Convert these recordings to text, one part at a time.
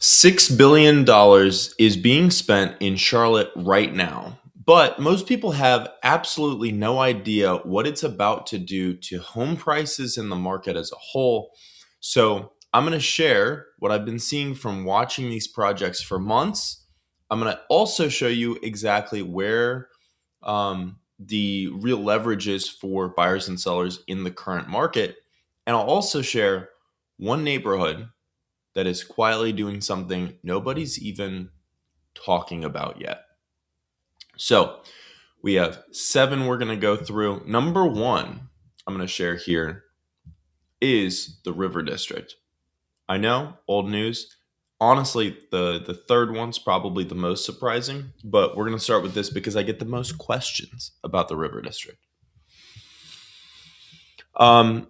$6 billion is being spent in Charlotte right now, but most people have absolutely no idea what it's about to do to home prices and the market as a whole. So, I'm going to share what I've been seeing from watching these projects for months. I'm going to also show you exactly where the real leverage is for buyers and sellers in the current market. And I'll also share one neighborhood that is quietly doing something nobody's even talking about yet. So we have 7 we're going to go through. Number 1 I'm going to share here is the River District. I know, old news. Honestly, the third one's probably the most surprising, but we're going to start with this because I get the most questions about the River District. Um,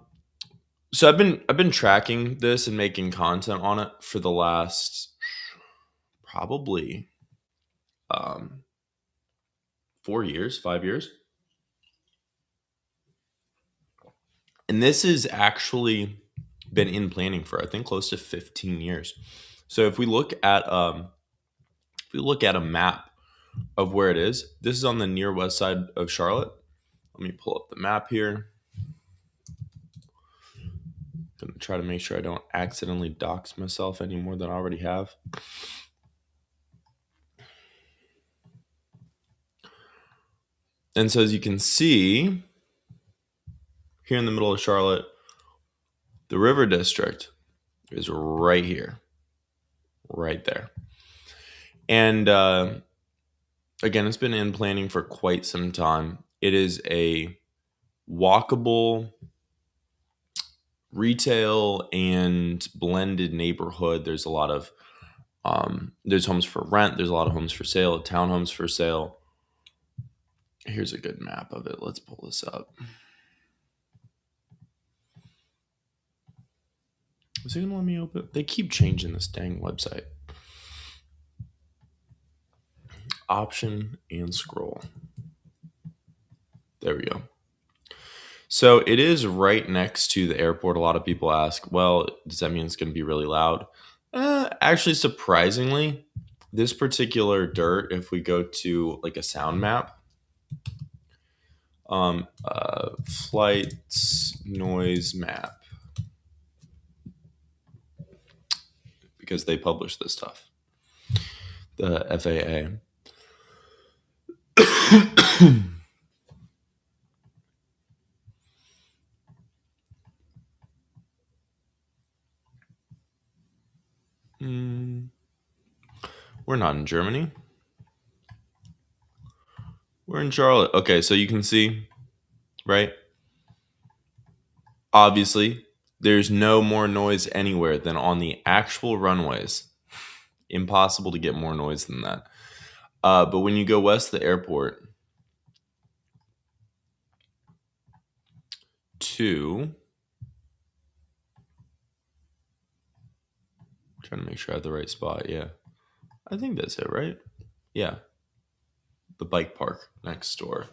so I've been tracking this and making content on it for the last probably um 4 years, 5 years. And this has actually been in planning for I think close to 15 years. So if we look at a map of where it is, this is on the near west side of Charlotte. Let me pull up the map here. Gonna try to make sure I don't accidentally dox myself any more than I already have. And so as you can see, here in the middle of Charlotte, the River District is right here, right there. And again, it's been in planning for quite some time. It is a walkable retail and blended neighborhood. There's a lot of there's homes for rent. There's a lot of homes for sale, townhomes for sale. Here's a good map of it. Let's pull this up. Is it gonna let me open? They keep changing this dang website. Option and scroll. There we go. So it is right next to the airport. A lot of people ask, well, does that mean it's going to be really loud? Actually, surprisingly, this particular dirt, if we go to like a sound map, flights noise map, because they publish this stuff, the FAA. We're not in Germany. We're in Charlotte. Okay, so you can see, right? Obviously, there's no more noise anywhere than on the actual runways. Impossible to get more noise than that. But when you go west of the airport to, trying to make sure I have the right spot. Yeah, I think that's it, right? Yeah, the bike park next door.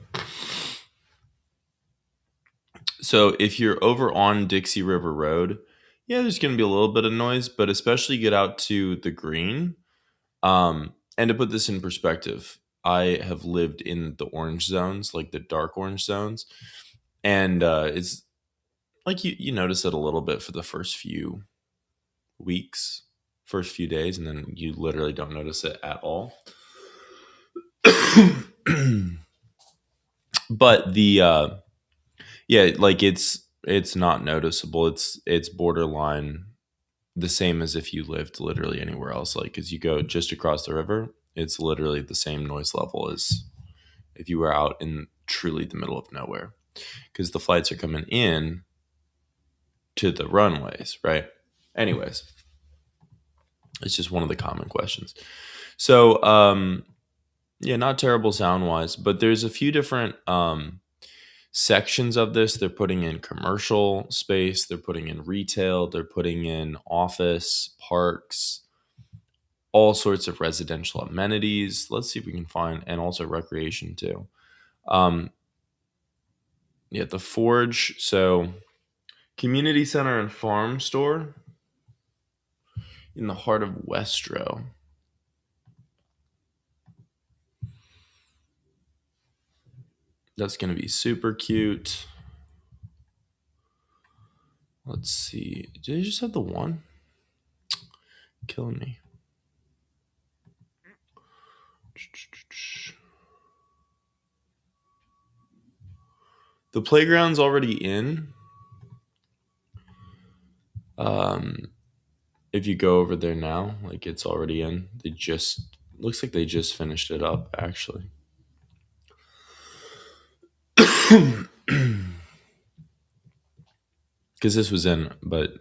So if you're over on Dixie River Road, yeah, there's going to be a little bit of noise, but especially get out to the green. And to put this in perspective, I have lived in the orange zones, like the dark orange zones, and it's like you notice it a little bit for the first few weeks, first few days, and then you literally don't notice it at all. But the yeah, like it's not noticeable. It's borderline the same as if you lived literally anywhere else. Like as you go just across the river, it's literally the same noise level as if you were out in truly the middle of nowhere, because the flights are coming in to the runways, right? Anyways, it's just one of the common questions. So, yeah, not terrible sound wise, but there's a few different sections of this. They're putting in commercial space, they're putting in retail, they're putting in office, parks, all sorts of residential amenities. Let's see if we can find, and also recreation too. Um, yeah, the Forge. So, community center and farm store. in the heart of Westro. That's going to be super cute. Let's see. Did I just have the one? Killing me. The playground's already in. If you go over there now, like it's already in. They just looks like they just finished it up actually. Because this was in, but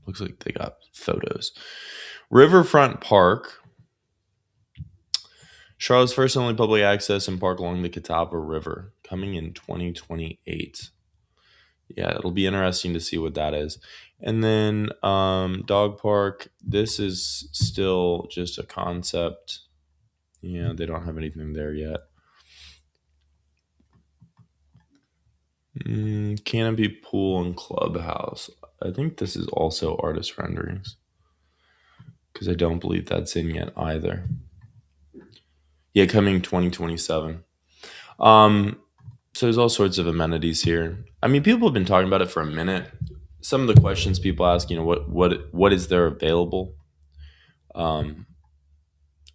looks like they got photos. Riverfront Park, Charlotte's first and only public access and park along the Catawba River, coming in 2028. Yeah, it'll be interesting to see what that is. And then dog park, this is still just a concept. Yeah, they don't have anything there yet. Canopy pool and clubhouse. I think this is also artist renderings because I don't believe that's in yet either. Yeah, coming 2027. So there's all sorts of amenities here. I mean, people have been talking about it for a minute. Some of the questions people ask, what is there available? Oh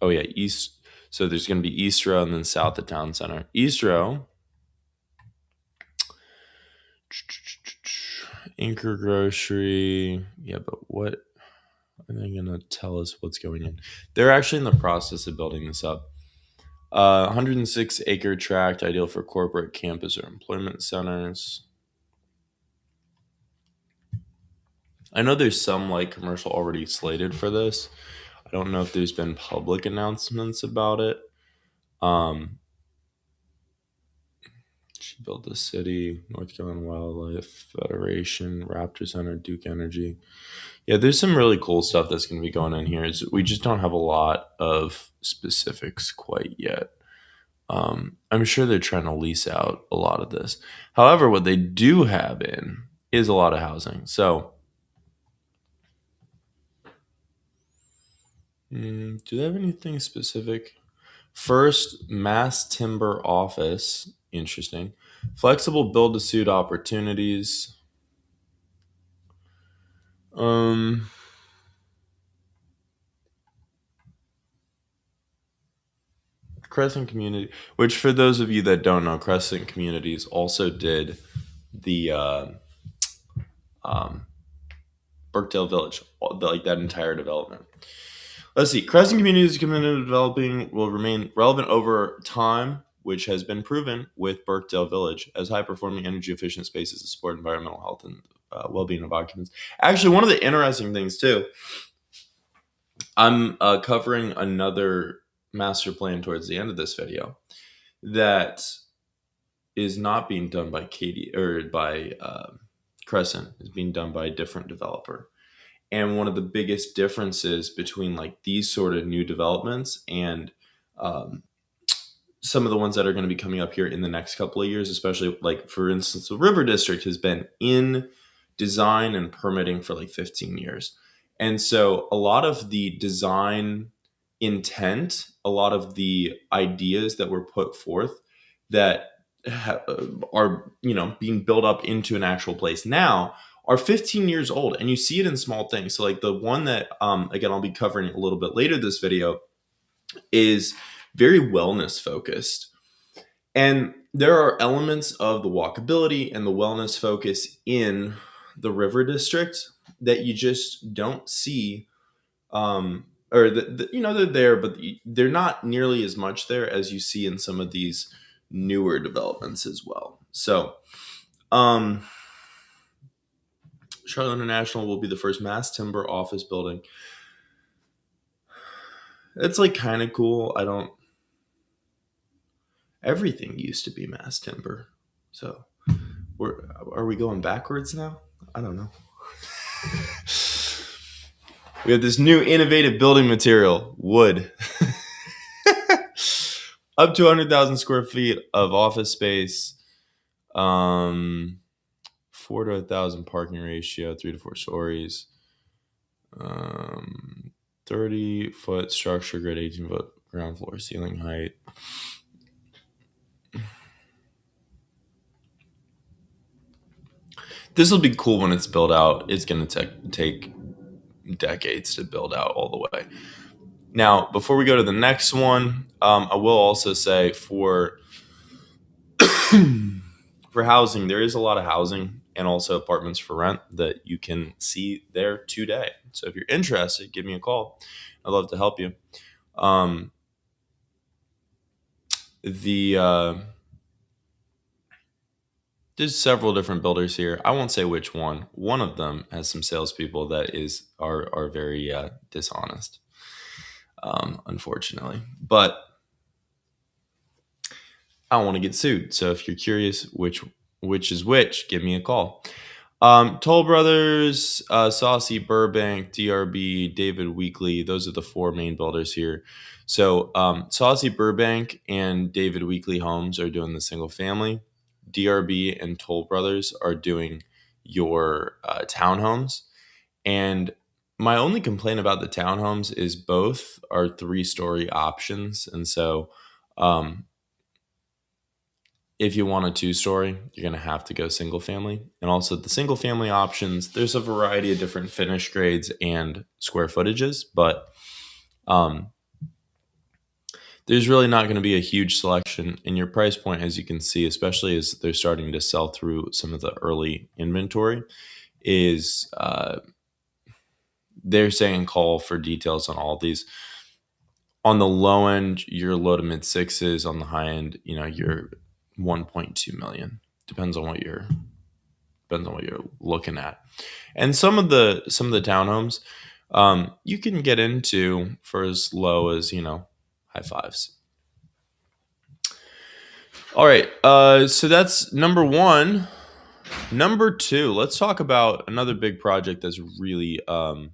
yeah, east. So there's going to be East Row and then south of Town Center. East Row, Anchor Grocery. Yeah, but what are they going to tell us what's going in? They're actually in the process of building this up. 106-acre tract, ideal for corporate, campus, or employment centers. I know there's some light commercial already slated for this. I don't know if there's been public announcements about it. She built the city, North Carolina Wildlife Federation, Raptor Center, Duke Energy. Yeah, there's some really cool stuff that's going to be going on here. We just don't have a lot of specifics quite yet. I'm sure they're trying to lease out a lot of this. However, what they do have in is a lot of housing. So, do they have anything specific? First, mass timber office. Interesting. Flexible build to suit opportunities. Crescent Community, which for those of you that don't know, Crescent Communities also did the Birkdale Village, like that entire development. Let's see. Crescent Communities committed to developing will remain relevant over time, which has been proven with Birkdale Village as high-performing, energy-efficient spaces to support environmental health and well-being of occupants. Actually, one of the interesting things too, I'm covering another master plan towards the end of this video that is not being done by Katie or by Crescent. Is being done by a different developer. And one of the biggest differences between like these sort of new developments and some of the ones that are going to be coming up here in the next couple of years, especially like for instance, the River District has been in design and permitting for like 15 years. And so a lot of the design intent, a lot of the ideas that were put forth that are, being built up into an actual place now are 15 years old, and you see it in small things. So like the one that, again, I'll be covering a little bit later this video is very wellness focused. And there are elements of the walkability and the wellness focus in the River District that you just don't see, or they're there, but they're not nearly as much there as you see in some of these newer developments as well. So, Charlotte International will be the first mass timber office building. It's like kind of cool. Everything used to be mass timber. So are we going backwards now? I don't know. We have this new innovative building material, wood. Up to 100,000 square feet of office space. 4 to 1,000 parking ratio, 3 to 4 stories. 30-foot structure, grid 18-foot ground floor ceiling height. This will be cool when it's built out. It's going to take decades to build out all the way. Now, before we go to the next one, I will also say for housing, there is a lot of housing and also apartments for rent that you can see there today. So if you're interested, give me a call. I'd love to help you. Um, the There's several different builders here. I won't say which one. One of them has some salespeople that are very dishonest, unfortunately. But I don't want to get sued. So if you're curious which is which, give me a call. Toll Brothers, Saucy Burbank, DRB, David Weekly. Those are the four main builders here. So Saucy Burbank and David Weekly Homes are doing the single family. DRB and Toll Brothers are doing your townhomes. And my only complaint about the townhomes is both are 3-story options. And so if you want a 2-story, you're going to have to go single family. And also the single family options, there's a variety of different finish grades and square footages, but there's really not going to be a huge selection in your price point, as you can see, especially as they're starting to sell through some of the early inventory, is they're saying call for details on all these. On the low end, you're low to mid sixes. On the high end, you're 1.2 million. Depends on what you're looking at. And some of the townhomes, you can get into for as low as high fives. All right, so that's number one. Number two, let's talk about another big project that's really going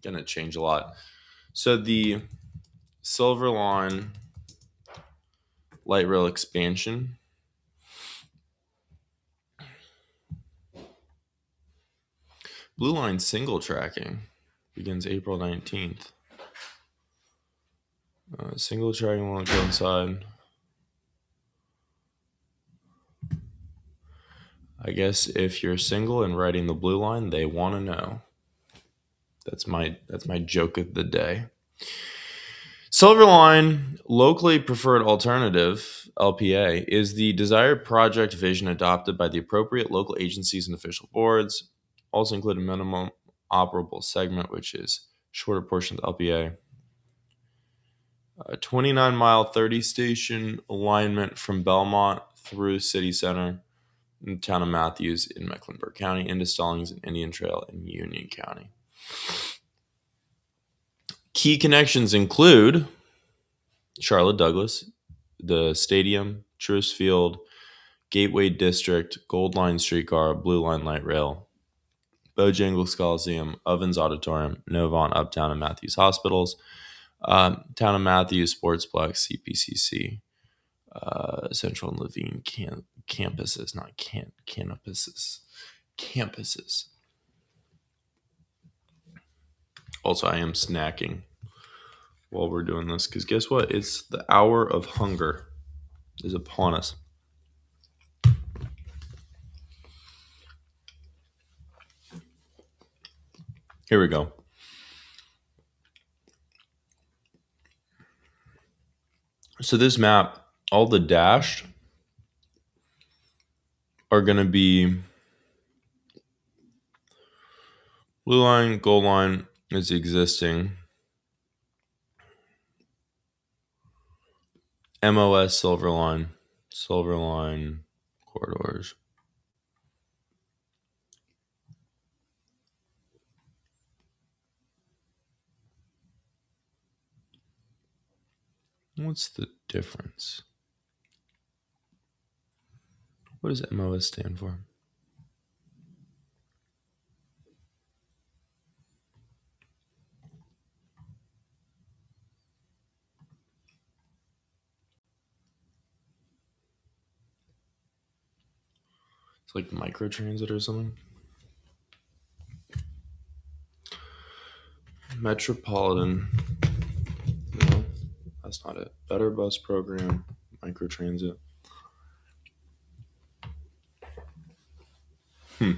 to change a lot. So the Silver Lawn light rail expansion. Blue Line single tracking begins April 19th. Single tracking will coincide. I guess if you're single and riding the Blue Line, they want to know. That's my joke of the day. Silver Line, locally preferred alternative, LPA, is the desired project vision adopted by the appropriate local agencies and official boards. Also include a minimum operable segment, which is shorter portion of the LPA. A 29-mile, 30-station alignment from Belmont through City Center in the town of Matthews in Mecklenburg County into Stallings and Indian Trail in Union County. Key connections include Charlotte Douglas, the stadium, Truist Field, Gateway District, Gold Line Streetcar, Blue Line Light Rail, Bojangles Coliseum, Ovens Auditorium, Novant Uptown and Matthews Hospitals, Town of Matthews Sportsplex, CPCC, Central and Levine campuses, not campuses. Also, I am snacking while we're doing this because guess what? It's the hour of hunger is upon us. Here we go. So this map, all the dashed are going to be blue line, gold line is existing. MOS, silver line corridors. What's the difference? What does MOS stand for? It's like microtransit or something. Metropolitan. No, that's not it. Better bus program. Microtransit. Hmm.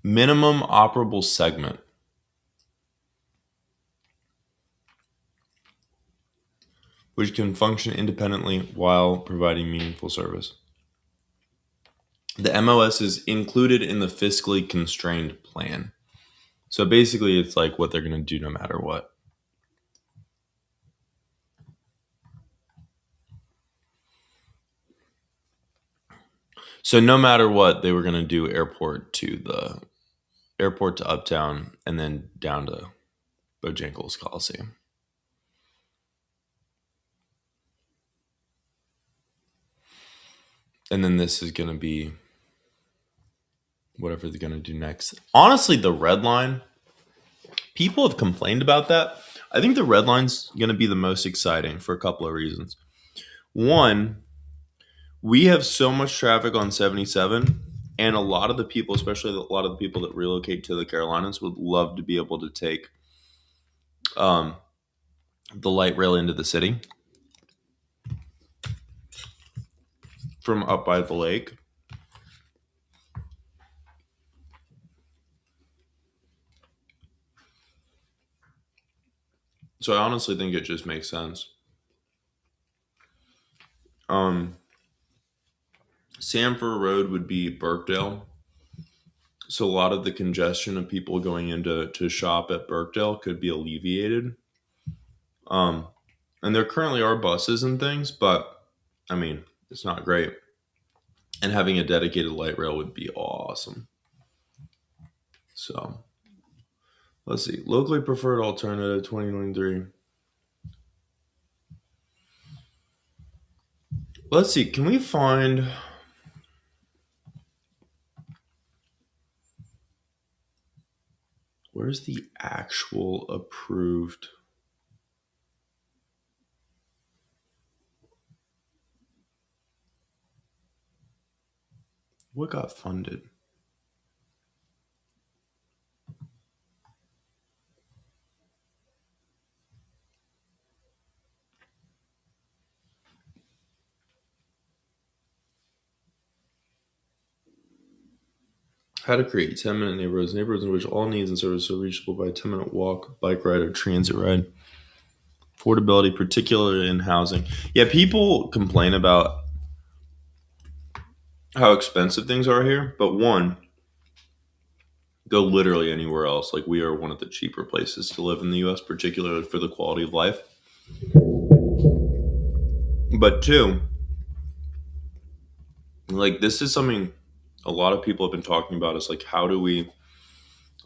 Minimum operable segment, which can function independently while providing meaningful service. The MOS is included in the fiscally constrained plan. So basically, it's like what they're going to do no matter what. So no matter what, they were going to do airport to Uptown and then down to Bojangles Coliseum. And then this is going to be whatever they're going to do next. Honestly, the red line, people have complained about that. I think the red line's going to be the most exciting for a couple of reasons. One, we have so much traffic on 77, and a lot of the people, especially a lot of the people that relocate to the Carolinas, would love to be able to take um, the light rail into the city from up by the lake. So I honestly think it just makes sense. Um, Sanford Road would be Birkdale. So a lot of the congestion of people going into to shop at Birkdale could be alleviated. Um, and there currently are buses and things, but I mean, it's not great. And having a dedicated light rail would be awesome. So let's see. Locally preferred alternative 2023. Let's see. Can we find where's the actual approved? What got funded? How to create 10-minute neighborhoods, neighborhoods in which all needs and services are reachable by a 10-minute walk, bike ride, or transit ride. Affordability, particularly in housing. Yeah, people complain about how expensive things are here, but one, go literally anywhere else. Like we are one of the cheaper places to live in the US, particularly for the quality of life. But two, like this is something a lot of people have been talking about is like how do we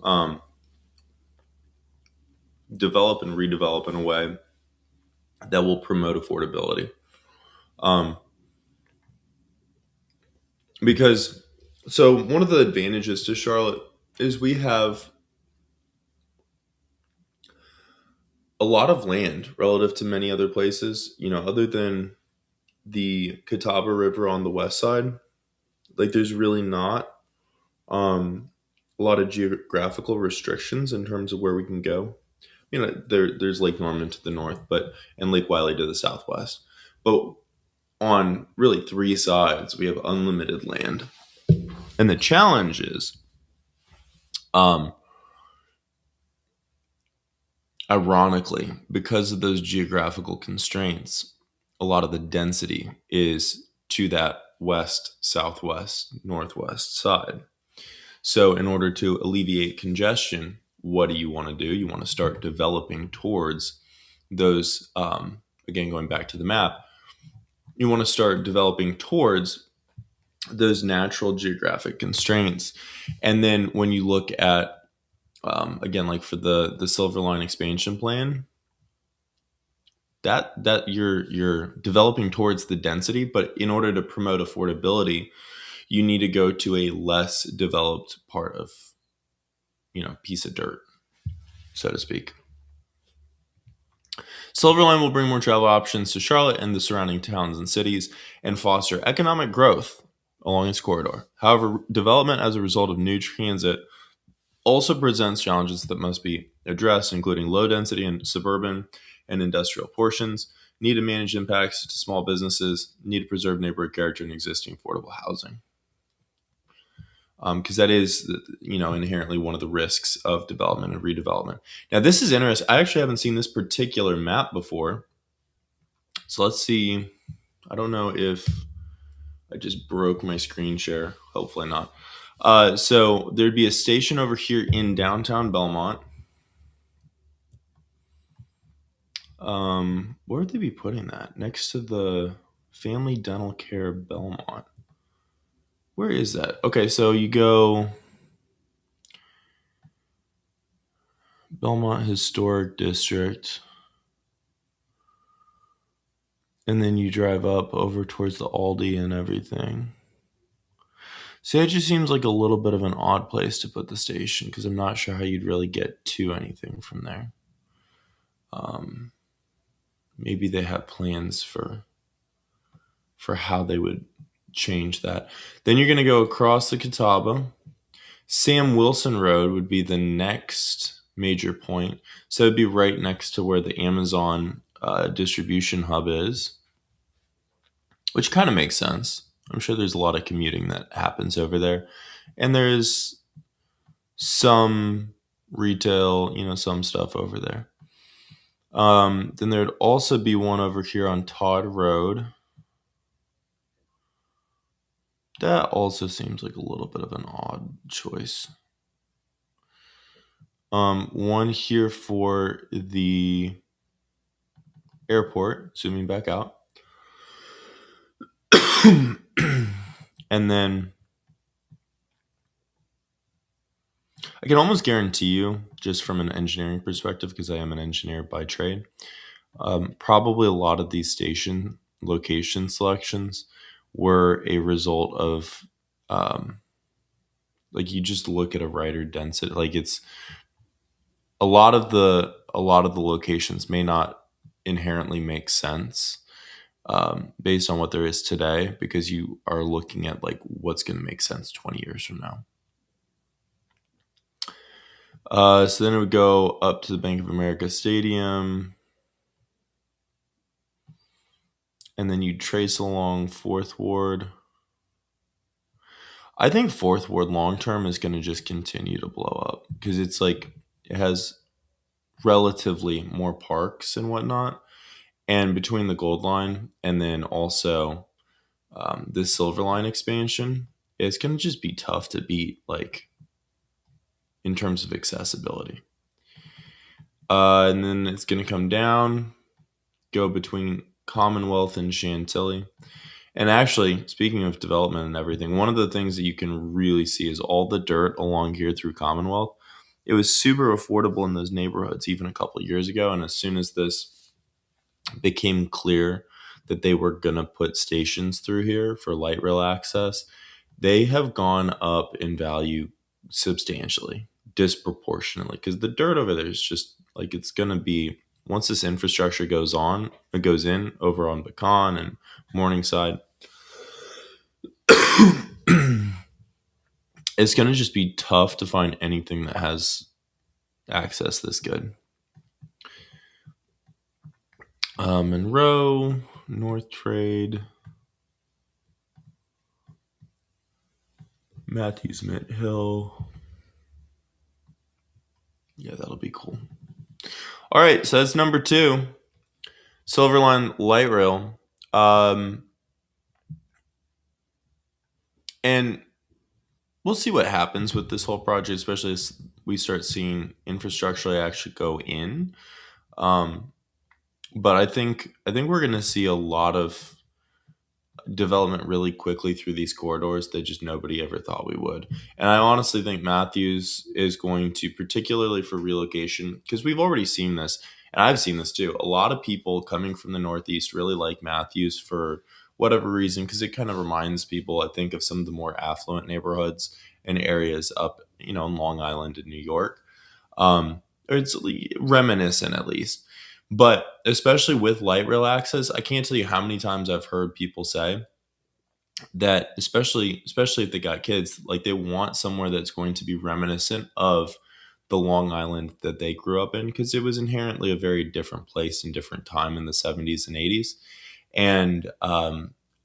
um, develop and redevelop in a way that will promote affordability. Um, because so one of the advantages to Charlotte is we have a lot of land relative to many other places, other than the Catawba River on the west side. Like there's really not um, a lot of geographical restrictions in terms of where we can go. There's Lake Norman to the north, but and Lake Wiley to the southwest. But on really three sides, we have unlimited land. And the challenge is, um, ironically, because of those geographical constraints, a lot of the density is to that west, southwest, northwest side. So, in order to alleviate congestion, what do you want to do? You want to start developing towards those, again, going back to the map, you want to start developing towards those natural geographic constraints. And then when you look at, again, like for the Silver Line expansion plan, that you're developing towards the density, but in order to promote affordability, you need to go to a less developed part of piece of dirt, so to speak. Silver Line will bring more travel options to Charlotte and the surrounding towns and cities and foster economic growth along its corridor. However, development as a result of new transit also presents challenges that must be addressed, including low density in suburban and industrial portions, need to manage impacts to small businesses, need to preserve neighborhood character and existing affordable housing. Because that is, inherently one of the risks of development and redevelopment. Now, this is interesting. I actually haven't seen this particular map before. So let's see. I don't know if I just broke my screen share. Hopefully not. So there'd be a station over here in downtown Belmont. Where would they be putting that? Next to the Family Dental Care Belmont. Where is that? Okay, so you go Belmont Historic District, and then you drive up over towards the Aldi and everything. See, it just seems like a little bit of an odd place to put the station because I'm not sure how you'd really get to anything from there. Um, Maybe they have plans for how they would change that. Then you're going to go across the Catawba. Sam Wilson Road would be the next major point. So it'd be right next to where the Amazon distribution hub is, which kind of makes sense. I'm sure there's a lot of commuting that happens over there. And there's some retail, some stuff over there. Then there'd also be one over here on Todd Road. That also seems like a little bit of an odd choice. One here for the airport, zooming back out. And then I can almost guarantee you, just from an engineering perspective, because I am an engineer by trade, probably a lot of these station location selections were a result of like you just look at a rider density. Like it's a lot of the locations may not inherently make sense based on what there is today, because you are looking at like what's going to make sense 20 years from now. So then it would go up to the Bank of America Stadium, and then you trace along Fourth Ward. I think Fourth Ward long term is going to just continue to blow up because it's like it has relatively more parks and whatnot, and between the Gold Line and then also the Silver Line expansion, it's going to just be tough to beat, like in terms of accessibility. And then it's going to come down, go between Commonwealth and Chantilly. And actually, speaking of development and everything, one of the things that you can really see is all the dirt along here through Commonwealth. It was super affordable in those neighborhoods even a couple of years ago. And as soon as this became clear that they were going to put stations through here for light rail access, they have gone up in value substantially, disproportionately, because the dirt over there is just like it's going to be, once this infrastructure goes in over on Pecan and Morningside, it's going to just be tough to find anything that has access this good. Monroe, North Trade, Matthews Mint Hill. Yeah, that'll be cool. All right, so that's number 2, Silver Line Light Rail. And we'll see what happens with this whole project, especially as we start seeing infrastructure actually go in. But I think we're going to see a lot of development really quickly through these corridors that just nobody ever thought we would. And I honestly think Matthews is going to, particularly for relocation, because we've already seen this, and I've seen this too. A lot of people coming from the Northeast really like Matthews for whatever reason, because it kind of reminds people, I think, of some of the more affluent neighborhoods and areas up, in Long Island and New York. Or it's reminiscent at least. But especially with light rail access, I can't tell you how many times I've heard people say that, especially if they got kids, like they want somewhere that's going to be reminiscent of the Long Island that they grew up in, because it was inherently a very different place and different time in the 70s and 80s. And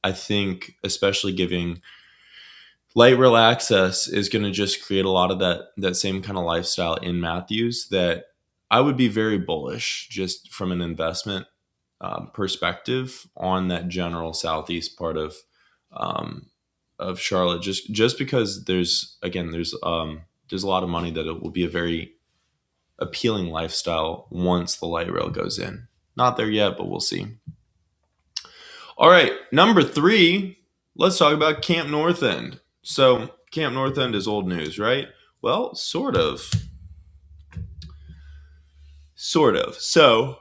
I think especially giving light rail access is going to just create a lot of that same kind of lifestyle in Matthews, that I would be very bullish just from an investment perspective on that general southeast part um, of Charlotte, just because there's a lot of money that it will be a very appealing lifestyle once the light rail goes in. Not there yet, but we'll see. All right, number three, let's talk about Camp North End. So Camp North End is old news, right? Well, sort of. Sort of. So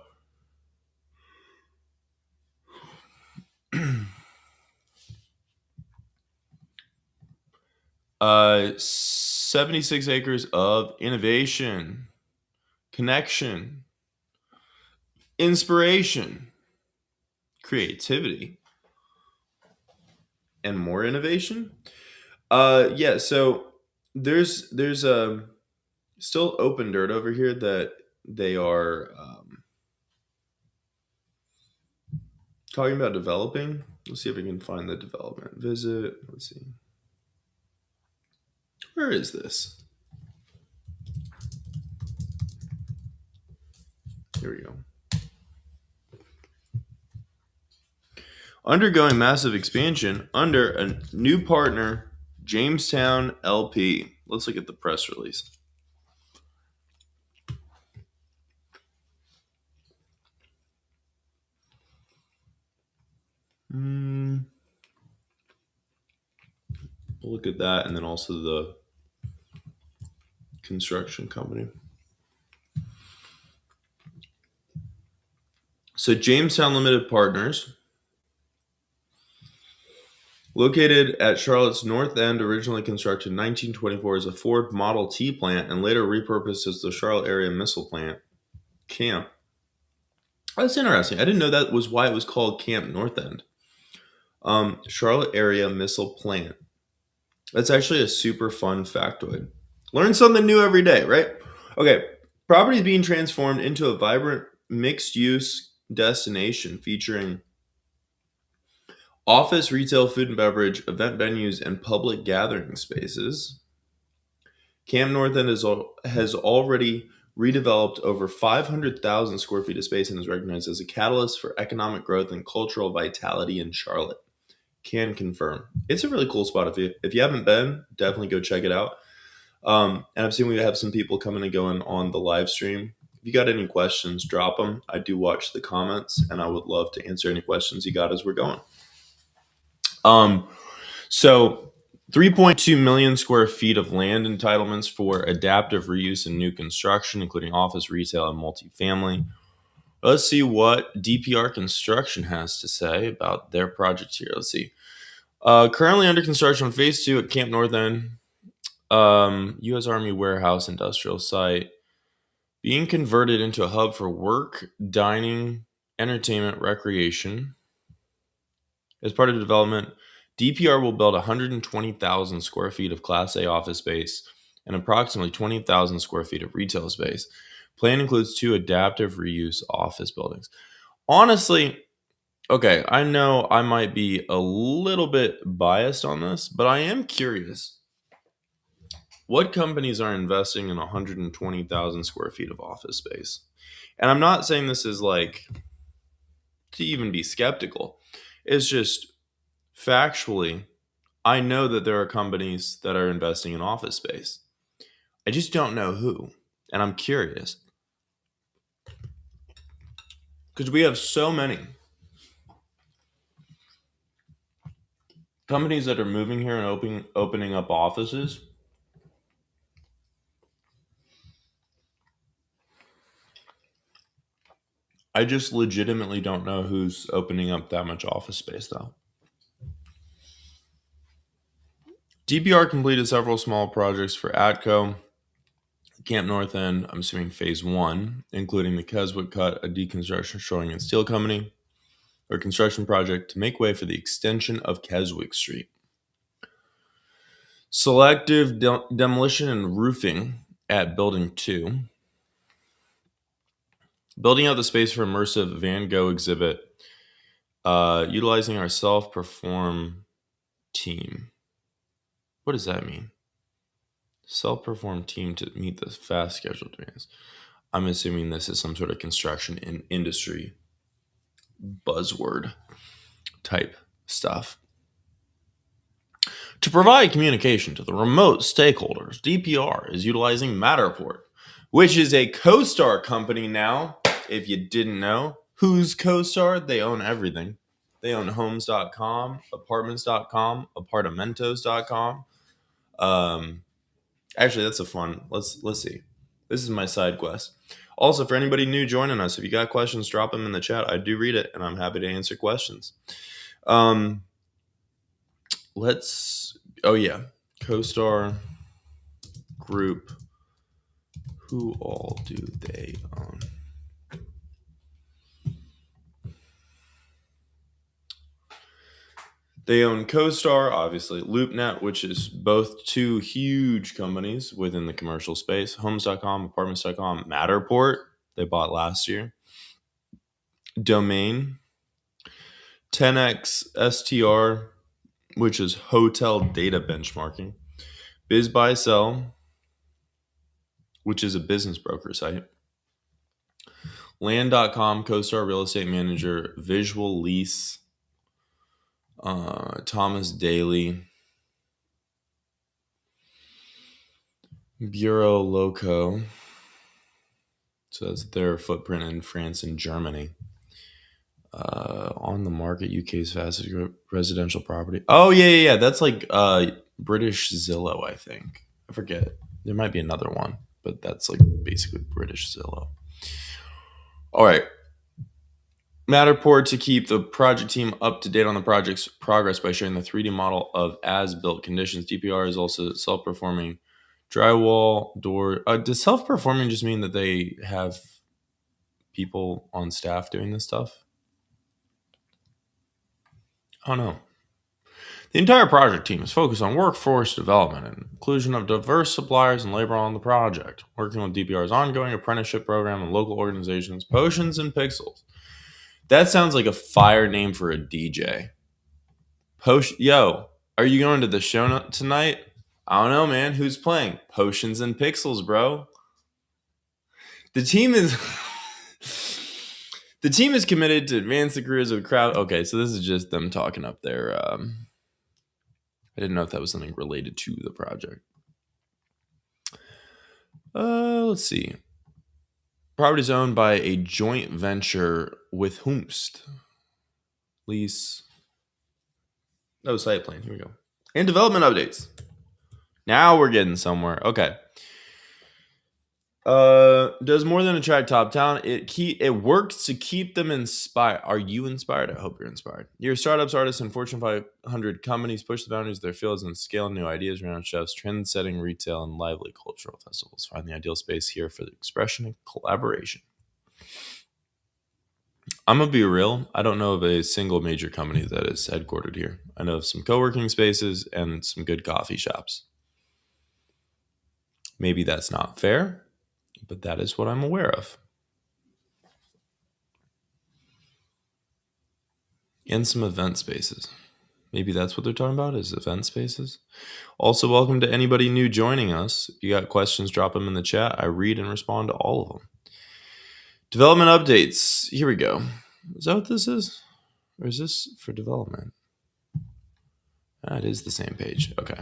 76 acres of innovation, connection, inspiration, creativity, and more innovation. Yeah, so there's still open dirt over here that they are talking about developing. Let's see if we can find the development. Visit. Let's see. Where is this? Here we go. Undergoing massive expansion under a new partner, Jamestown LP. Let's look at the press release. We'll look at that, and then also the construction company. So Jamestown Limited Partners, located at Charlotte's North End, originally constructed in 1924 as a Ford Model T plant and later repurposed as the Charlotte Area Missile Plant Camp. That's interesting. I didn't know that was why it was called Camp North End. Charlotte Area Missile Plant. That's actually a super fun factoid. Learn something new every day, right? Okay. Property is being transformed into a vibrant mixed use destination featuring office, retail, food and beverage, event venues, and public gathering spaces. Camp North End has already redeveloped over 500,000 square feet of space and is recognized as a catalyst for economic growth and cultural vitality in Charlotte. Can confirm. It's a really cool spot. If you haven't been, definitely go check it out. And I've seen we have some people coming and going on the live stream. If you got any questions, drop them. I do watch the comments, and I would love to answer any questions you got as we're going. So 3.2 million square feet of land entitlements for adaptive reuse and new construction, including office, retail, and multifamily. Let's see what DPR Construction has to say about their project here. Let's see. Currently under construction on phase 2 at Camp North End, U.S. Army warehouse industrial site, being converted into a hub for work, dining, entertainment, recreation. As part of the development, DPR will build 120,000 square feet of Class A office space and approximately 20,000 square feet of retail space. Plan includes 2 adaptive reuse office buildings. Honestly, okay, I know I might be a little bit biased on this, but I am curious. What companies are investing in 120,000 square feet of office space? And I'm not saying this is like to even be skeptical. It's just factually, I know that there are companies that are investing in office space. I just don't know who. And I'm curious. Because we have so many companies that are moving here and opening up offices. I just legitimately don't know who's opening up that much office space, though. DPR completed several small projects for ATCO, Camp North End, I'm assuming phase one, including the Keswick Cut, a deconstruction shoring and steel company, or construction project to make way for the extension of Keswick Street. Selective demolition and roofing at Building 2. Building out the space for immersive Van Gogh exhibit, utilizing our self-perform team. What does that mean? Self-perform team to meet the fast schedule demands. I'm assuming this is some sort of construction in industry buzzword type stuff. To provide communication to the remote stakeholders, DPR is utilizing Matterport, which is a CoStar company now. If you didn't know, who's CoStar? They own everything. They own homes.com, apartments.com, apartamentos.com. Actually, that's a fun. Let's see. This is my side quest. Also, for anybody new joining us, if you got questions, drop them in the chat. I do read it, and I'm happy to answer questions. Oh yeah, CoStar Group. Who all do they own? They own CoStar, obviously, LoopNet, which is both two huge companies within the commercial space, homes.com, apartments.com, Matterport, they bought last year, Domain, 10X STR, which is hotel data benchmarking, Biz Buy Sell, which is a business broker site, Land.com, CoStar Real Estate Manager, Visual Lease, Thomas Daly, Bureau Loco. So that's their footprint in France and Germany. On the market, UK's fastest residential property. Oh, yeah. That's like British Zillow, I think. I forget. There might be another one, but that's like basically British Zillow. All right. Matterport to keep the project team up to date on the project's progress by sharing the 3D model of as-built conditions. DPR is also self-performing drywall, door. Does self-performing just mean that they have people on staff doing this stuff? Oh, no. The entire project team is focused on workforce development and inclusion of diverse suppliers and labor on the project, working with DPR's ongoing apprenticeship program and local organizations, Potions and Pixels. That sounds like a fire name for a DJ. Yo, are you going to the show tonight? I don't know, man. Who's playing? Potions and Pixels, bro. The team is committed to advance the careers of the crowd. Okay, so this is just them talking up there. I didn't know if that was something related to the project. Let's see. Property is owned by a joint venture with whomst. Lease. No, site plan. Here we go. And development updates. Now we're getting somewhere. Okay. Does more than attract top talent. It works to keep them inspired. Are you inspired? I hope you're inspired. Your startups, artists, and Fortune 500 companies push the boundaries of their fields and scale new ideas around chefs, trend-setting retail, and lively cultural festivals. Find the ideal space here for the expression and collaboration. I'm gonna be real. I don't know of a single major company that is headquartered here. I know of some co-working spaces and some good coffee shops. Maybe that's not fair, but that is what I'm aware of. And some event spaces. Maybe that's what they're talking about, is event spaces. Also, welcome to anybody new joining us. If you got questions, drop them in the chat. I read and respond to all of them. Development updates. Here we go. Is that what this is? Or is this for development? It is the same page. Okay.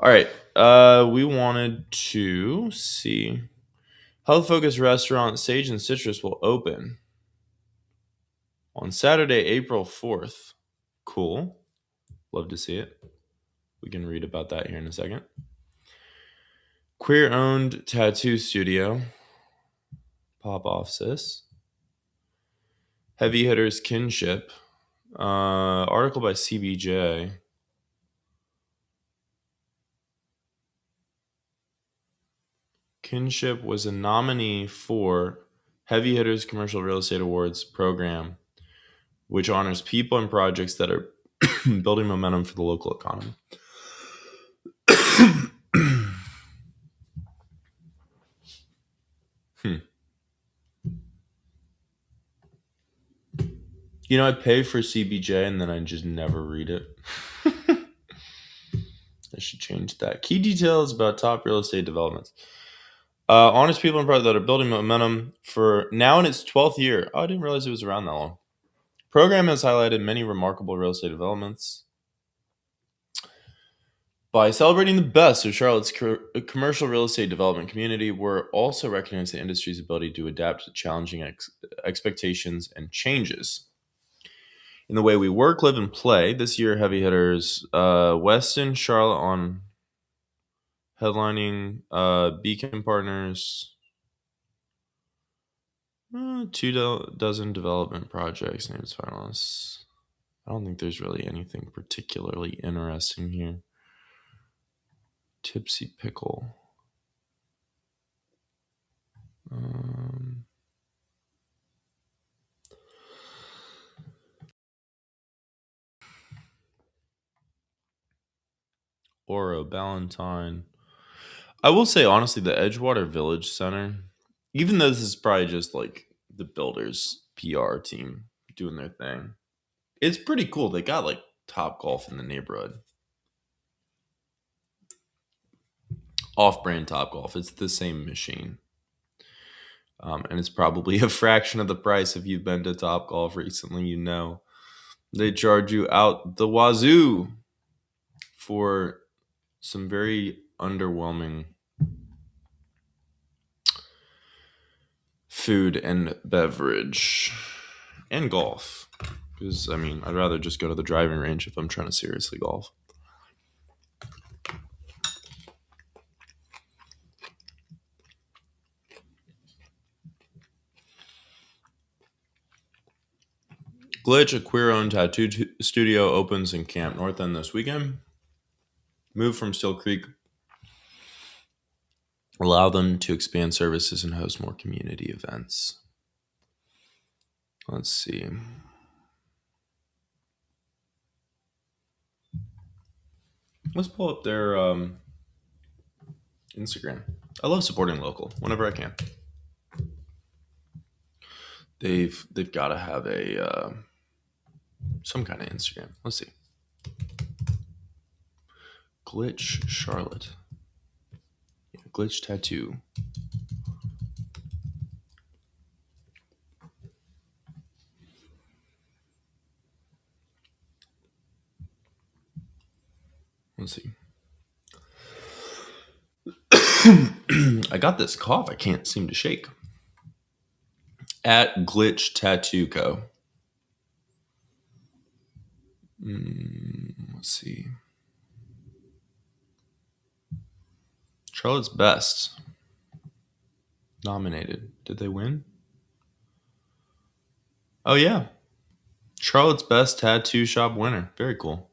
All right. We wanted to see Health Focus Restaurant Sage and Citrus will open on Saturday, April 4th. Cool. Love to see it. We can read about that here in a second. Queer-owned tattoo studio. Pop off, sis. Heavy Hitters Kinship. Article by CBJ. Kinship was a nominee for Heavy Hitters Commercial Real Estate Awards program, which honors people and projects that are building momentum for the local economy. Hmm. I pay for CBJ and then I just never read it. I should change that. Key details about top real estate developments. Honest people and projects that are building momentum for now in its 12th year. Oh, I didn't realize it was around that long. Program has highlighted many remarkable real estate developments. By celebrating the best of Charlotte's commercial real estate development community, we're also recognizing the industry's ability to adapt to challenging expectations and changes in the way we work, live, and play. This year, heavy hitters Weston, Charlotte on headlining, Beacon Partners, dozen development projects named as finalists. I don't think there's really anything particularly interesting here. Tipsy Pickle. Oro, Ballantyne. I will say, honestly, the Edgewater Village Center, even though this is probably just like the builders PR team doing their thing, it's pretty cool. They got like Top Golf in the neighborhood. Off-brand Top Golf. It's the same machine. And it's probably a fraction of the price. If you've been to Top Golf recently, they charge you out the wazoo for some very underwhelming food and beverage and golf. Because, I'd rather just go to the driving range if I'm trying to seriously golf. Glitch, a queer-owned tattoo studio, opens in Camp North End this weekend. Move from Still Creek. Allow them to expand services and host more community events. Let's see. Let's pull up their Instagram. I love supporting local whenever I can. They've got to have a some kind of Instagram. Let's see. Glitch Charlotte. Yeah, Glitch Tattoo. Let's see. I got this cough I can't seem to shake. At Glitch Tattoo Co. Let's see. Charlotte's Best. Nominated. Did they win? Oh, yeah. Charlotte's Best Tattoo Shop winner. Very cool.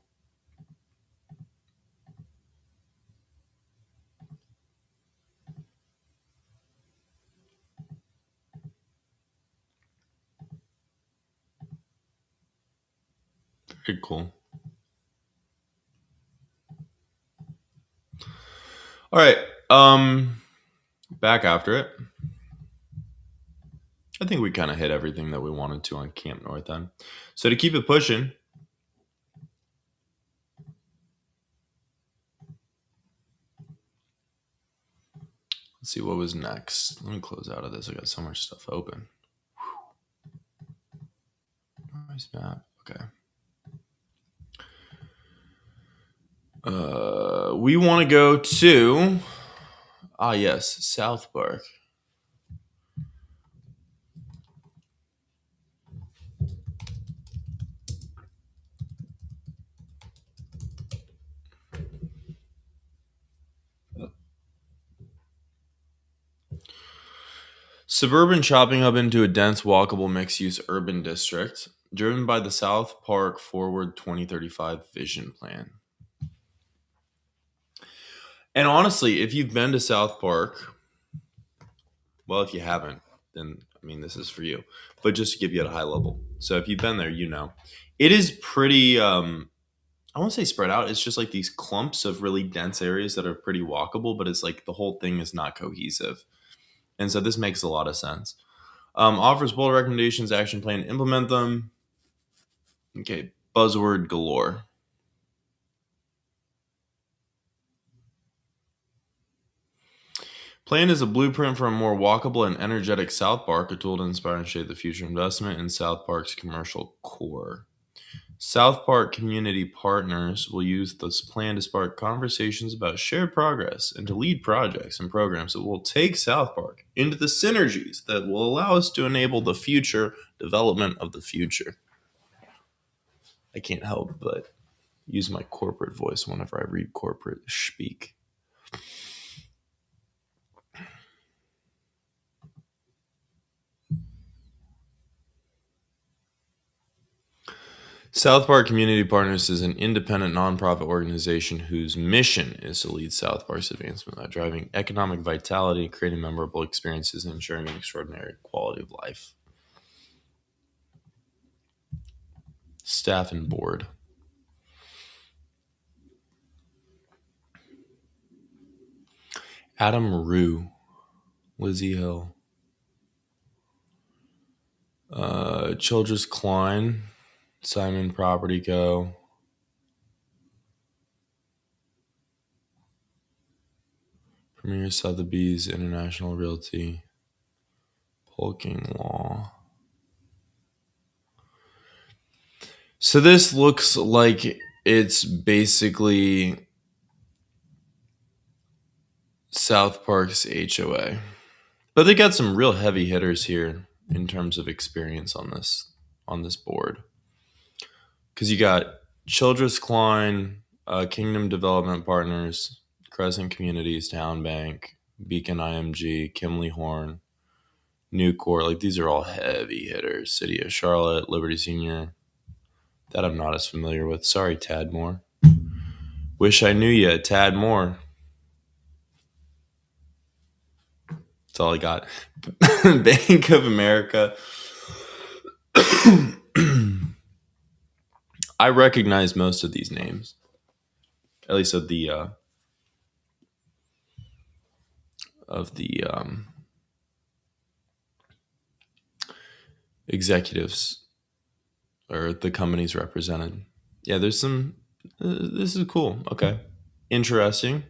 Very cool. All right. Back after it. I think we kind of hit everything that we wanted to on Camp North End. So to keep it pushing, let's see what was next. Let me close out of this. I got so much stuff open. Nice map. Okay. We want to go to yes, South Park. Suburban shopping hub into a dense, walkable, mixed-use urban district, driven by the South Park Forward 2035 vision plan. And honestly, if you've been to South Park, Well, if you haven't, then I mean, this is for you. But just to give you at a high level. So if you've been there, you know. It is pretty I won't say spread out. It's just like these clumps of really dense areas that are pretty walkable, but it's like the whole thing is not cohesive. And so this makes a lot of sense. Offers bold recommendations, action plan, implement them. Okay, buzzword galore. Plan is a blueprint for a more walkable and energetic South Park, a tool to inspire and shape the future investment in South Park's commercial core. South Park community partners will use this plan to spark conversations about shared progress and to lead projects and programs that will take South Park into the synergies that will allow us to enable the future development of the future. I can't help but use my corporate voice whenever I read corporate speak. South Park Community Partners is an independent nonprofit organization whose mission is to lead South Park's advancement by driving economic vitality, creating memorable experiences, and ensuring an extraordinary quality of life. Staff and board. Adam Rue, Lizzie Hill, Childress Klein, Simon Property Co., Premier Sotheby's International Realty, Polking Law. So this looks like it's basically South Park's HOA. But they got some real heavy hitters here in terms of experience on this board. Because you got Childress Klein, Kingdom Development Partners, Crescent Communities, Town Bank, Beacon IMG, Kimley Horn, Nucor. Like these are all heavy hitters. City of Charlotte, Liberty Senior. That I'm not as familiar with. Sorry, Tad Moore. Wish I knew you, Tad Moore. That's all I got. Bank of America. I recognize most of these names, at least of the executives or the companies represented. Yeah, there's some. This is cool. Okay, interesting.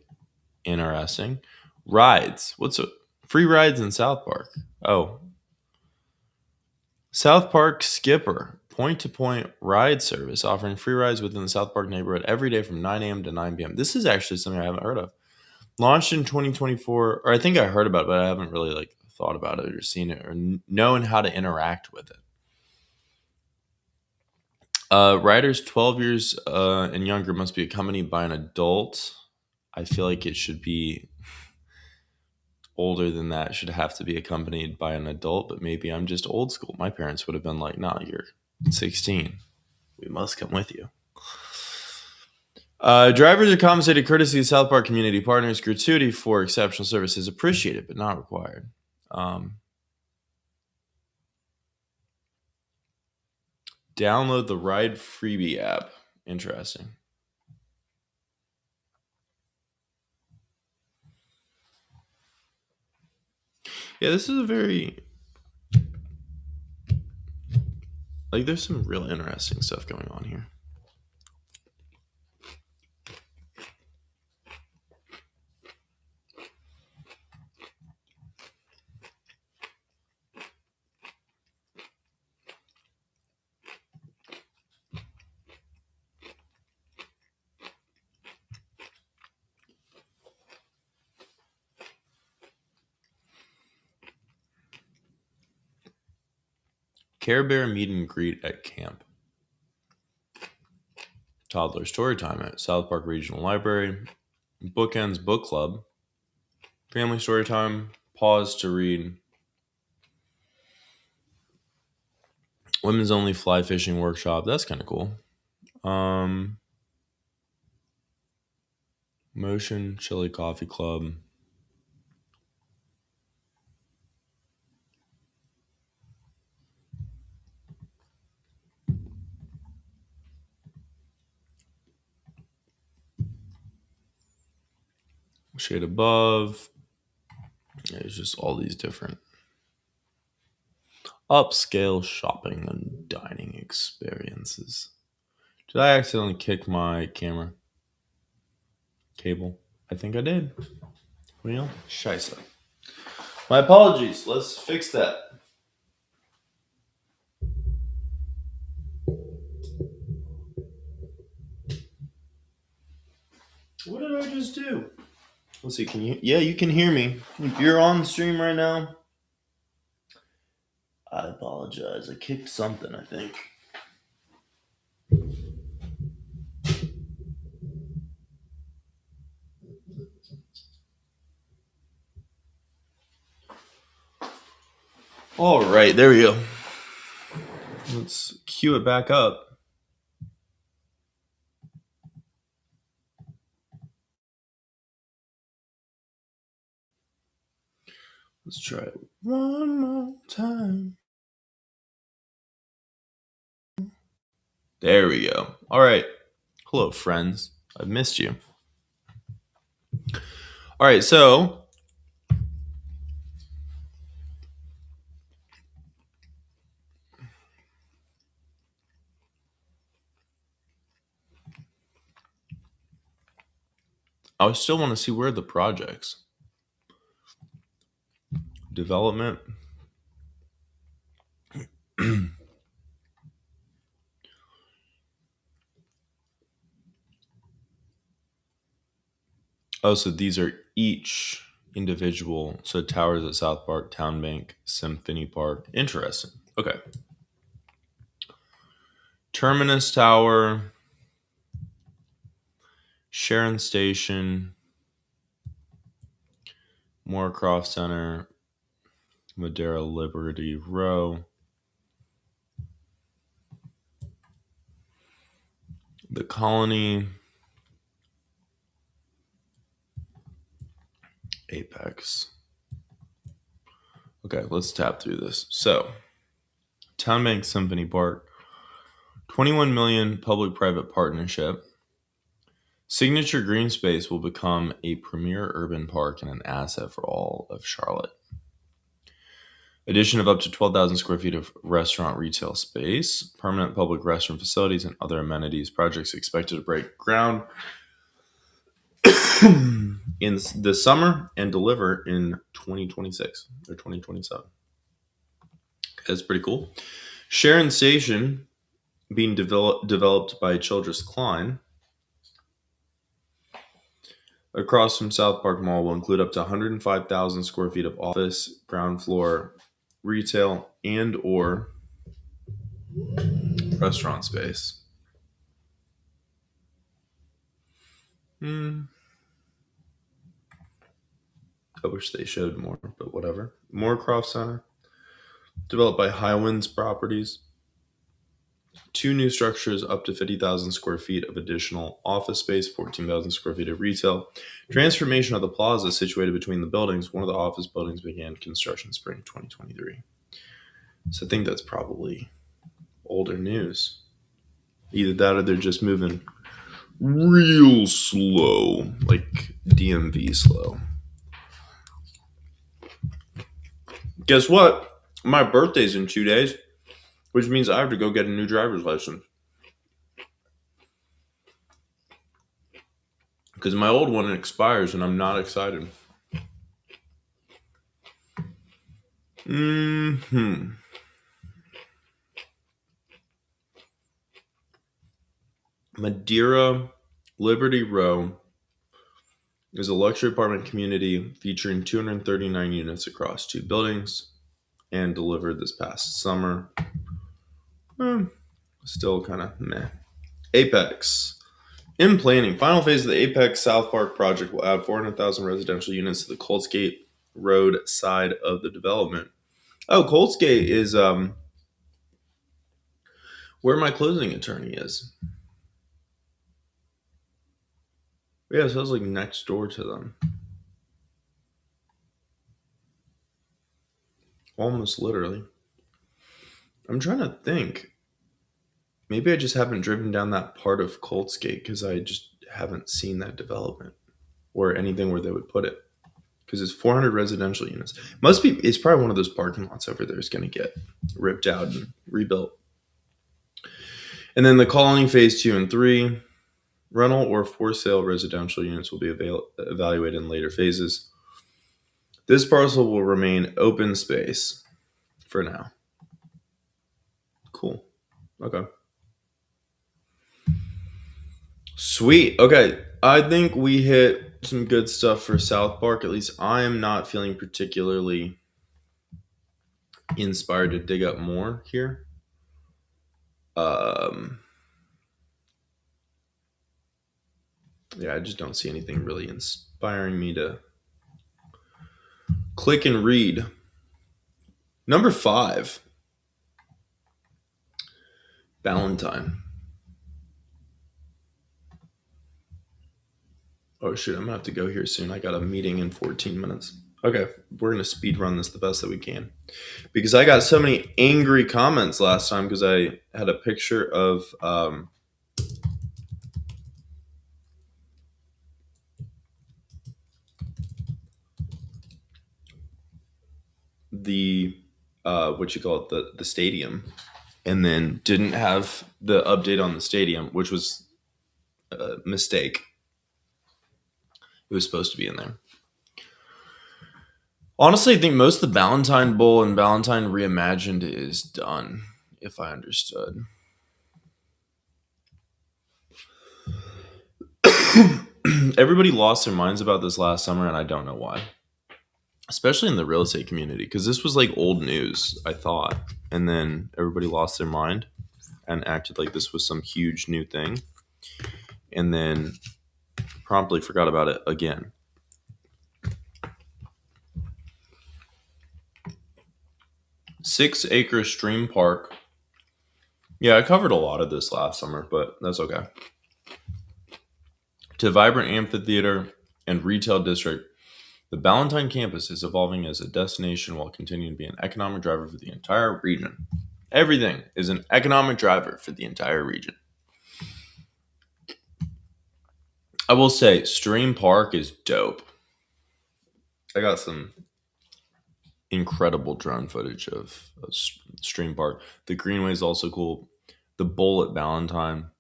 Interesting. Rides. What's a free rides in South Park? Oh, South Park Skipper, point to point ride service offering free rides within the South Park neighborhood every day from 9 a.m. to 9 p.m. This is actually something I haven't heard of. Launched in 2024, or I think I heard about it, but I haven't really like thought about it or seen it or known how to interact with it. Riders 12 years and younger must be accompanied by an adult. I feel like it should be older than that, should have to be accompanied by an adult, but maybe I'm just old school. My parents would have been like, "No, you're 16. We must come with you." Drivers are compensated courtesy of South Park community partners. Gratuity for exceptional service is appreciated, but not required. Download the Ride Freebie app. Interesting. Yeah, this is a very like. There's some real interesting stuff going on here. Care Bear meet and greet at camp. Toddler story time at South Park Regional Library. Bookends book club. Family story time. Pause to read. Women's only fly fishing workshop. That's kind of cool. Um, Motion Chili Coffee Club. Shade above. There's just all these different upscale shopping and dining experiences. Did I accidentally kick my camera cable? I think I did. Well, scheisse. My apologies. Let's fix that. What did I just do? Let's see. Can you? Yeah, you can hear me. If you're on the stream right now, I apologize. I kicked something, I think. All right, there we go. Let's cue it back up. Let's try it one more time. There we go. All right. Hello, friends. I've missed you. All right, so I still want to see where the projects development. Oh, so these are each individual. So towers at South Park, Town Bank, Symphony Park. Interesting. Okay. Terminus Tower, Sharon Station, Moorcroft Center, Madeira Liberty Row, the Colony, Apex. Okay, let's tap through this. So, Town Bank Symphony Park, 21 million public-private partnership. Signature Green Space will become a premier urban park and an asset for all of Charlotte. Addition of up to 12,000 square feet of restaurant retail space, permanent public restroom facilities, and other amenities. Projects expected to break ground in the summer and deliver in 2026 or 2027. That's pretty cool. Sharon Station being developed by Childress Klein across from South Park Mall will include up to 105,000 square feet of office, ground floor, retail, and or restaurant space. I wish they showed more, but whatever. Moorcroft Center, developed by Highwinds Properties. 2 new structures, up to 50,000 square feet of additional office space, 14,000 square feet of retail. Transformation of the plaza situated between the buildings. One of the office buildings began construction spring 2023. So I think that's probably older news. Either that or they're just moving real slow, like DMV slow. Guess what? My birthday's in 2 days, which means I have to go get a new driver's license. Because my old one expires and I'm not excited. Madeira Liberty Row is a luxury apartment community featuring 239 units across 2 buildings and delivered this past summer. Still kind of meh. Apex. In planning, final phase of the Apex South Park project will add 400,000 residential units to the Coltsgate Road side of the development. Oh, Coltsgate is where my closing attorney is. Yeah, so it's like next door to them. Almost literally. I'm trying to think. Maybe I just haven't driven down that part of Coltsgate because I just haven't seen that development. or anything where they would put it because it's 400 residential units. Must be. It's probably one of those parking lots over there is going to get ripped out and rebuilt. And then the Colony Phase 2 and 3 rental or for sale residential units will be evaluated in later phases. This parcel will remain open space for now. Cool. Okay. Sweet. Okay. I think we hit some good stuff for South Park. At least I am not feeling particularly inspired to dig up more here. Um, yeah, I just don't see anything really inspiring me to click and read. Number 5, Valentine. Oh shit, I'm gonna have to go here soon. I got a meeting in 14 minutes. Okay, we're gonna speed run this the best that we can. Because I got so many angry comments last time because I had a picture of the what you call it, the stadium, and then didn't have the update on the stadium, which was a mistake. It was supposed to be in there. Honestly, I think most of the Valentine Bowl and Valentine Reimagined is done, if I understood. Everybody lost their minds about this last summer, and I don't know why. Especially in the real estate community, because this was like old news, I thought. And then everybody lost their mind and acted like this was some huge new thing. And then promptly forgot about it again. Six-acre stream park. Yeah, I covered a lot of this last summer, but that's okay. To vibrant amphitheater and retail district, the Ballantyne campus is evolving as a destination while continuing to be an economic driver for the entire region. Everything is an economic driver for the entire region. I will say, Stream Park is dope. I got some incredible drone footage of Stream Park. The Greenway is also cool. The bowl at Ballantyne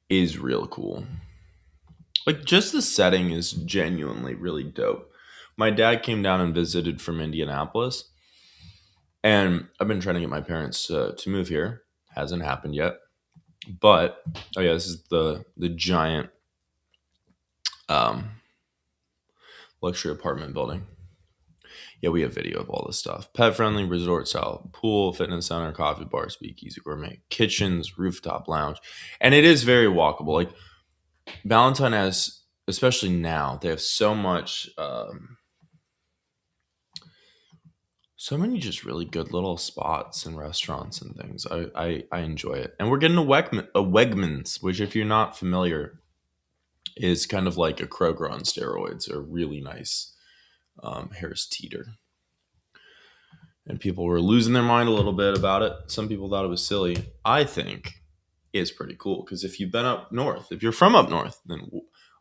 is real cool. Like, just the setting is genuinely really dope. My dad came down and visited from Indianapolis, and I've been trying to get my parents to move here. Hasn't happened yet, but oh yeah, this is the giant luxury apartment building. Yeah, we have video of all this stuff. Pet friendly resort style pool, fitness center, coffee bar, speakeasy, gourmet kitchens, rooftop lounge, and it is very walkable. Like, Valentine has, especially now, they have so much, so many just really good little spots and restaurants and things. I enjoy it, and we're getting a Wegmans, which, if you're not familiar, is kind of like a Kroger on steroids, a really nice Harris Teeter. And people were losing their mind a little bit about it. Some people thought it was silly. I think it's pretty cool because if you've been up north, if you're from up north, then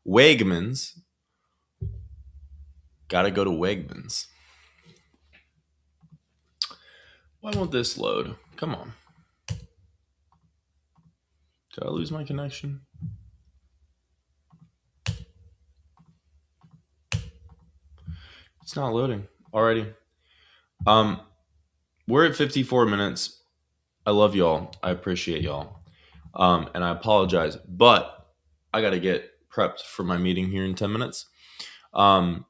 Wegmans, gotta go to Wegmans. Why won't this load? Come on. Did I lose my connection? It's not loading. Alrighty. We're at 54 minutes. I love y'all. I appreciate y'all. And I apologize, but I got to get prepped for my meeting here in 10 minutes. We're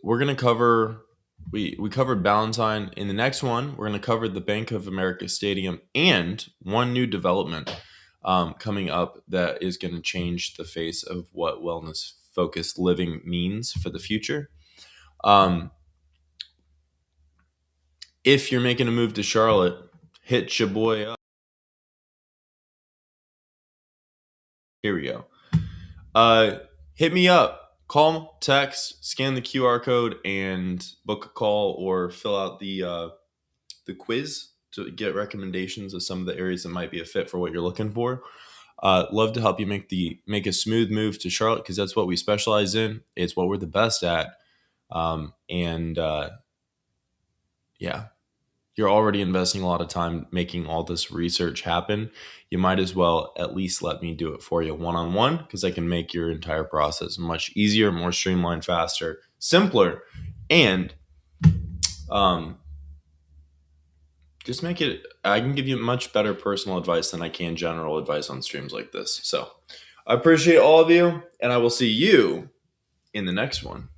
going to cover, we covered Ballantyne. In the next one, we're going to cover the Bank of America Stadium and one new development coming up that is going to change the face of what wellness-focused living means for the future. If you're making a move to Charlotte, hit your boy up. Here we go. Hit me up. Call, text, scan the QR code, and book a call or fill out the quiz to get recommendations of some of the areas that might be a fit for what you're looking for. Love to help you make a smooth move to Charlotte because that's what we specialize in. It's what we're the best at. And yeah, you're already investing a lot of time making all this research happen. You might as well at least let me do it for you one on one because I can make your entire process much easier, more streamlined, faster, simpler, and um, just make it. I can give you much better personal advice than I can general advice on streams like this. So I appreciate all of you, and I will see you in the next one.